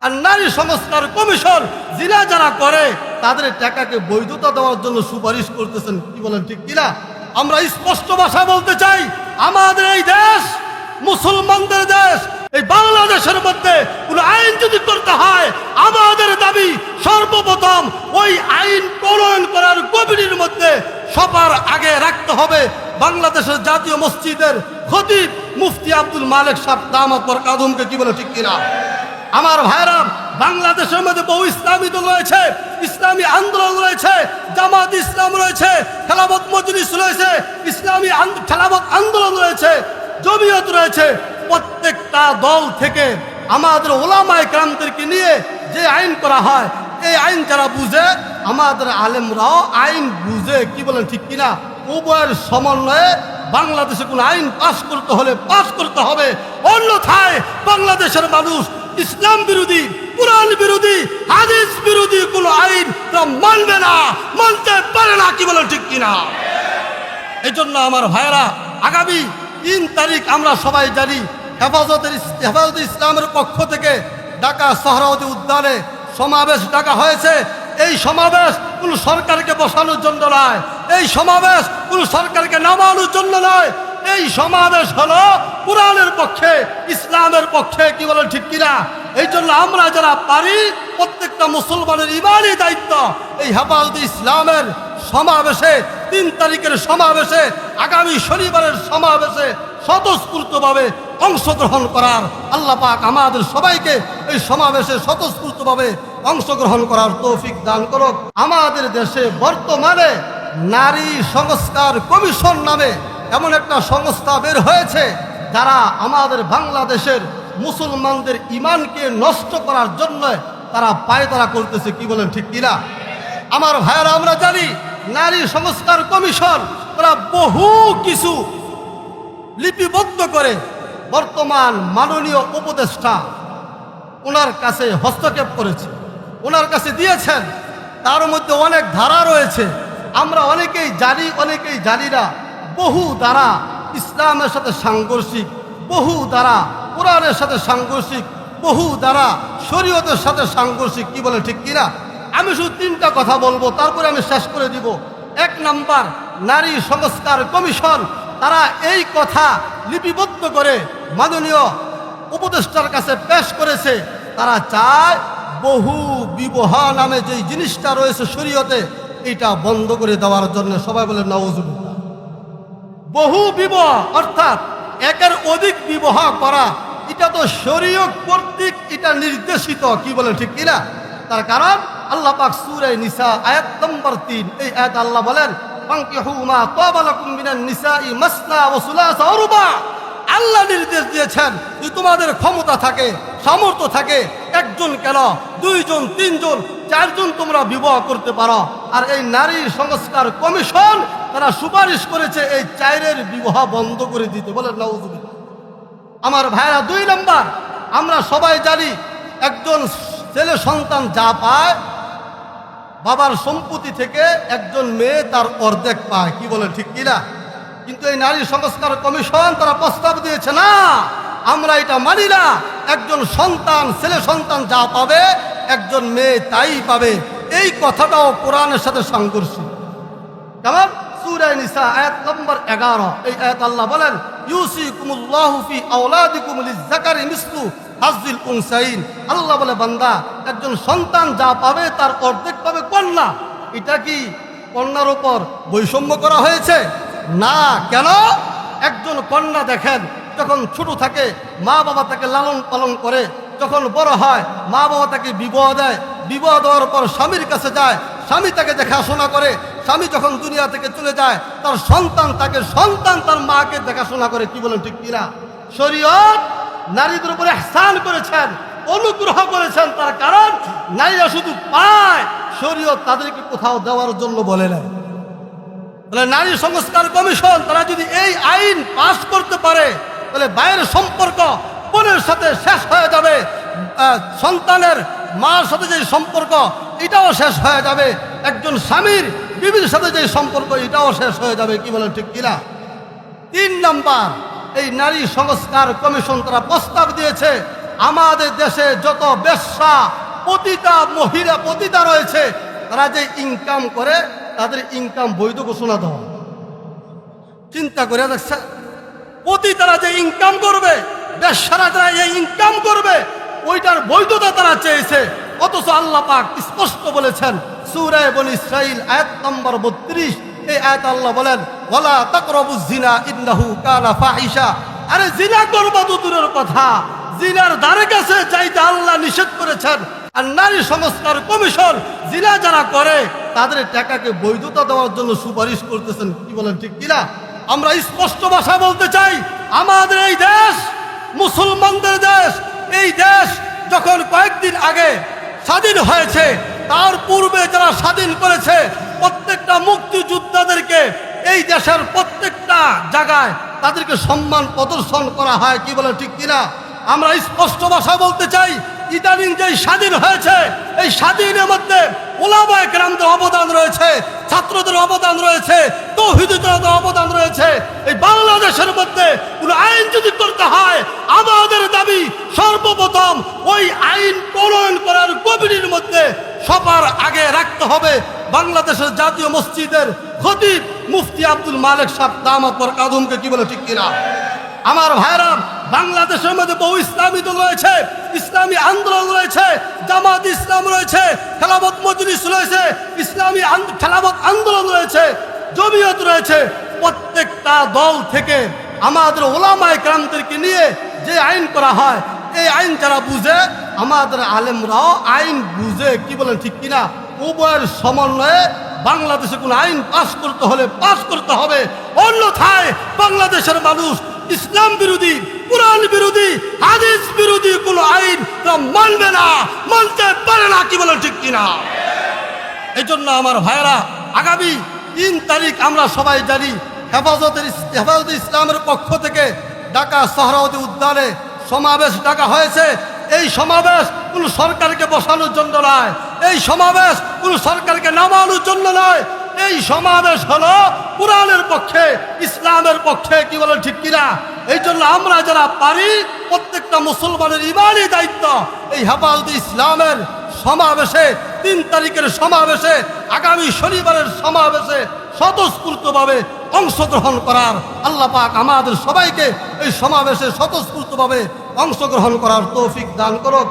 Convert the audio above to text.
আর নারী সংস্কার কমিশন জিনা যারা করে তাদের টাকাকে বৈধতা দেওয়ার জন্য সুপারিশ করতেছেন। কি বলেন, ঠিক কিনা? আমরা স্পষ্ট ভাষায় বলতে চাই, আমাদের এই দেশ মুসলমানদের দেশ, এই বাংলাদেশের মধ্যে কোন আইন যদি করতে হয়, আমাদের দাবি সর্বপ্রথম ওই আইন প্রণয়ন করার কমিটির মধ্যে সবার আগে রাখতে হবে বাংলাদেশের জাতীয় মসজিদের খতিব মুফতি আব্দুল মালেক সাহেব দামাত বরকাতুহুকে। কি বলে, ঠিক কিনা? আমার ভাইরা, বাংলাদেশের মধ্যে বহু ইসলামী দল রয়েছে, ইসলামী আন্দোলন রয়েছে, জামাত ইসলাম রয়েছে, খেলাফত মজলিস রয়েছে, ইসলামী খেলাফত আন্দোলন রয়েছে, জমিয়ত রয়েছে। প্রত্যেকটা দল থেকে আমাদের ওলামায়ে কেরামদেরকে নিয়ে যে আইন করা হয়, এই আইন যারা বুঝে, আমাদের আলেমরাও আইন বুঝে। কি বলেন, ঠিক কিনা? উভয়ের সমন্বয়ে বাংলাদেশে কোন আইন পাস করতে হলে পাস করতে হবে, অন্যথায় বাংলাদেশের মানুষ ইসলাম বিরোধী, কুরআন বিরোধী, হাদিস বিরোধী কোন আইন মানবে না, মানতে পারে না। কি বলেন, ঠিক কিনা? এই জন্য আমার ভাইয়েরা, আগামী 3 তারিখ আমরা সবাই জানি হেফাজতে ইসলামের পক্ষ থেকে ঢাকা সোহরাওয়ার্দী উদ্যানে সমাবেশ ডাকা হয়েছে। এই সমাবেশ কোন সরকারকে বসানোর জন্য নয়, এই সমাবেশ কোন সরকারকে নামানোর জন্য নয়, এই সমাবেশ হলো কুরআনের পক্ষে, ইসলামের পক্ষে। কি বলেন, ঠিক কিনা? এই জন্য আমরা যারা পারি, প্রত্যেকটা মুসলমানের ইমানি দায়িত্ব এই হেফাজতে ইসলামের সমাবেশে, 3 তারিখের সমাবেশে, আগামী শনিবারের সমাবেশে স্বতঃস্ফূর্তভাবে অংশগ্রহণ করার। আল্লাহ পাক আমাদের সবাইকে এই সমাবেশে স্বতঃস্ফূর্তভাবে অংশগ্রহণ করার তৌফিক দান করুক। আমাদের দেশে বর্তমানে নারী সংস্কার কমিশন নামে এমন একটা সংস্থা বের হয়েছে, যারা আমাদের বাংলাদেশের মুসলমানদের ইমানকে নষ্ট করার জন্য তারা পায়তারা করতেছে। কি বলেন, ঠিক কিনা? আমার ভাইয়েরা, আমরা জানি নারী সংস্কার কমিশন তারা বহু কিছু লিপিবদ্ধ করে বর্তমান মাননীয় উপদেষ্টা ওনার কাছে হস্তক্ষেপ করেছে, ওনার কাছে দিয়েছেন। তার মধ্যে অনেক ধারা রয়েছে, আমরা অনেকেই জানি, অনেকেই জানি না। বহু ধারা ইসলামের সাথে সাংঘর্ষিক, বহু ধারা কোরআনের সাথে সাংঘর্ষিক, বহু ধারা শরীয়তের সাথে সাংঘর্ষিক। কি বলে, ঠিক কিনা? আমি শুধু 3টা কথা বলবো, তারপরে আমি শেষ করে দিব। 1 নাম্বার, নারী সংস্কার কমিশন তারা এই কথা লিপিবদ্ধ করে মাননীয় উপদেষ্টার কাছে পেশ করেছে। তারা চায় বহু বিবাহ নামে যে জিনিসটা রয়েছে শরীয়তে, এটা বন্ধ করে দেওয়ার জন্য। সবাই বলে নাউজুবিল্লাহ। বহু বিবাহ অর্থাৎ একের অধিক বিবাহ করা, এটা তো শরীয়ত কর্তৃক এটা নির্দেশিত। কি বলে, ঠিক কিনা? তার কারণ আল্লাহ পাক সূরা নিসা আয়াত নম্বর 3, এই আয়াত আল্লাহ বলেন, ফানকিহু মা তাবা লাকুম মিনান নিসাই মাসনা ওয়া সুলাসা ওয়া রুবা। আল্লাহ নির্দেশ দিয়েছেন, যদি তোমাদের ক্ষমতা থাকে, সামর্থ্য থাকে, 1 জন কেন 2 জন 3 জন 4 জন তোমরা বিবাহ করতে পারো। আর এই নারী সংস্কার কমিশন তারা সুপারিশ করেছে এই 4-এর বিবাহ বন্ধ করে দিতে। বলেন নাউজুবিল্লাহ। আমার ভাইরা, 2 নাম্বার, আমরা সবাই জানি একজন ছেলে সন্তান যা পায়, বাবার সম্পত্তি থেকে একজন মেয়ে তার অর্ধেক পায়। কি বলেন, ঠিক কিনা? কিন্তু এই নারী সংস্কার কমিশন তারা প্রস্তাব দিয়েছে, না, আমরা এটা মানি না। একজন সন্তান, ছেলে সন্তান যা পাবে, একজন মেয়ে তাই পাবে। এই কথাটাও কোরআনের সাথে সাংঘর্ষিক। কেমন? সূরা নিসা আয়াত নম্বর 11, এই আয়াত আল্লাহ বলেন, ইউসিকুমুল্লাহু ফি আওলাদিকুম লিয-যাকারি মিসলু হাজ্জিল উনসাইন। আল্লাহ বলে, বান্দা, একজন সন্তান যা পাবে তার অর্ধেক পাবে কন্যা। এটা কি কন্যার উপর বৈষম্য করা হয়েছে? না। কেন? একজন কন্যা দেখেন, যখন ছোট থাকে মা বাবা তাকে লালন পালন করে, যখন বড় হয় মা বাবা তাকে বিবাহ দেয়, বিবাহ দেওয়ার পর স্বামীর কাছে যায়, স্বামী তাকে দেখাশোনা করে। স্বামী যখন দুনিয়া থেকে চলে যায়, তার সন্তান তার মাকে দেখাশোনা করে। কি বলেন, ঠিক কিনা? শরীয়ত নারীদের উপরে ইহসান করেছেন, অনুগ্রহ করেছেন। তার কারণ নারীরা শুধু পায়, শরীয়ত তাদেরকে কোথাও দেওয়ার জন্য বলে না। তাহলে নারী সংস্কার কমিশন তারা যদি এই আইন পাস করতে পারে, তাহলে বাইরের সম্পর্ক বোনের সাথে শেষ হয়ে যাবে, সন্তানের মার সাথে যে সম্পর্ক এটাও শেষ হয়ে যাবে, একজন স্বামীর বিবির সাথে যে সম্পর্ক এটাও শেষ হয়ে যাবে। কি বলেন, ঠিক কিনা? 3 নাম্বার, এই নারী সংস্কার কমিশন তারা প্রস্তাব দিয়েছে আমাদের দেশে যত বেশ্যা পতিতা রয়েছে, তারা যে ইনকাম করে তাদের ইনকাম বৈধ ঘোষণা দেওয়া। চিন্তা করে দেখছে, পতিতারা যে ইনকাম করবে, বেশ্যারা যারা এই ইনকাম করবে, ওইটার বৈধতা তারা চেয়েছে। অথচ আল্লাহ পাক স্পষ্ট বলেছেন সূরা বনী ইসরাঈল আয়াত নম্বর 32, এই আয়াত আল্লাহ বলেন ওয়ালা তাকরাবুজ জিনা ইন্নাহু কানা ফাহিশা। আরে জিনা করবা তো দূরের কথা, জিনার ধারে কাছে যাইতে আল্লাহ নিষেধ করেছেন। আর নারী সংস্কার কমিশন জিনা যারা করে তাদের টাকাকে বৈধতা দেওয়ার জন্য সুপারিশ করতেছেন। কি বলেন ঠিক কিনা? আমরা স্পষ্ট ভাষা বলতে চাই, আমাদের এই দেশ মুসলমানদের দেশ। এই দেশ যখন কয়েকদিন আগে স্বাধীন হয়েছে, তার পূর্বে যারা স্বাধীন করেছে প্রত্যেকটা মুক্তিযোদ্ধাদেরকে এই দেশের প্রত্যেকটা জায়গায় তাদেরকে সম্মান প্রদর্শন করা হয়। কি বলে ঠিক কিনা? আমরা স্পষ্ট ভাষা বলতে চাই, ইদানিং যে স্বাধীন হয়েছে, এই স্বাধীনের মধ্যে ওলামায়ে কেরামদের অবদান রয়েছে, ছাত্রদের অবদান রয়েছে, তৌহিদিদের অবদান রয়েছে। এই বাংলাদেশের মধ্যে কোন আইন যদি করতে হয়, আমাদের দাবি সর্বপ্রথম ওই আইন প্রণয়ন করার কমিটির মধ্যে সবার আগে রাখতে হবে বাংলাদেশের জাতীয় মসজিদের খতিব মুফতি আব্দুল মালেক সাহেব দামাত বরকাতুহুকে। কি বলে ঠিক কিনা? আমার ভাইরা, বাংলাদেশের মধ্যে বহু ইসলামী দল রয়েছে, ইসলামী আন্দোলন রয়েছে, জামাত ইসলাম রয়েছে, খেলাফত মজলিস রয়েছে, ইসলামী খেলাফত আন্দোলন রয়েছে, জমিয়ত রয়েছে। প্রত্যেকটা দল থেকে আমাদের ওলামায়ে কেরামদেরকে নিয়ে যে আইন করা হয়, এই আইন যারা বুঝে, আমাদের আলেমরাও আইন বুঝে। কি বলেন ঠিক কিনা? উভয়ের সমন্বয়ে বাংলাদেশে কোন আইন পাস করতে হলে পাস করতে হবে, অন্যথায় বাংলাদেশের মানুষ ইসলাম বিরোধী, কুরআন বিরোধী, হাদিস বিরোধী কোন আইন মানবে না, মানতে পারে না। কি বলেন ঠিক কিনা? এই জন্য আমার ভাইয়েরা, আগামী 3 তারিখ আমরা সবাই জানি হেফাজতে ইসলামের পক্ষ থেকে ঢাকা সোহরাওয়ার্দী উদ্যানে সমাবেশ ডাকা হয়েছে। এই সমাবেশ কোন সরকারকে বসানোর জন্য নয়, এই সমাবেশ কোন সরকারকে নামানোর জন্য নয়, এই সমাবেশ হলো কুরআনের পক্ষে, ইসলামের পক্ষে। কি বলেন ঠিক কিনা? এই জন্য আমরা যারা পারি, প্রত্যেকটা মুসলমানের ইমানি দায়িত্ব এই হেফাজতে ইসলামের সমাবেশে, 3 তারিখের সমাবেশে, আগামী শনিবারের সমাবেশে স্বতঃস্ফূর্তভাবে অংশগ্রহণ করার। আল্লাহ পাক আমাদের সবাইকে এই সমাবেশে স্বতঃস্ফূর্তভাবে অংশগ্রহণ করার তৌফিক দান করুক।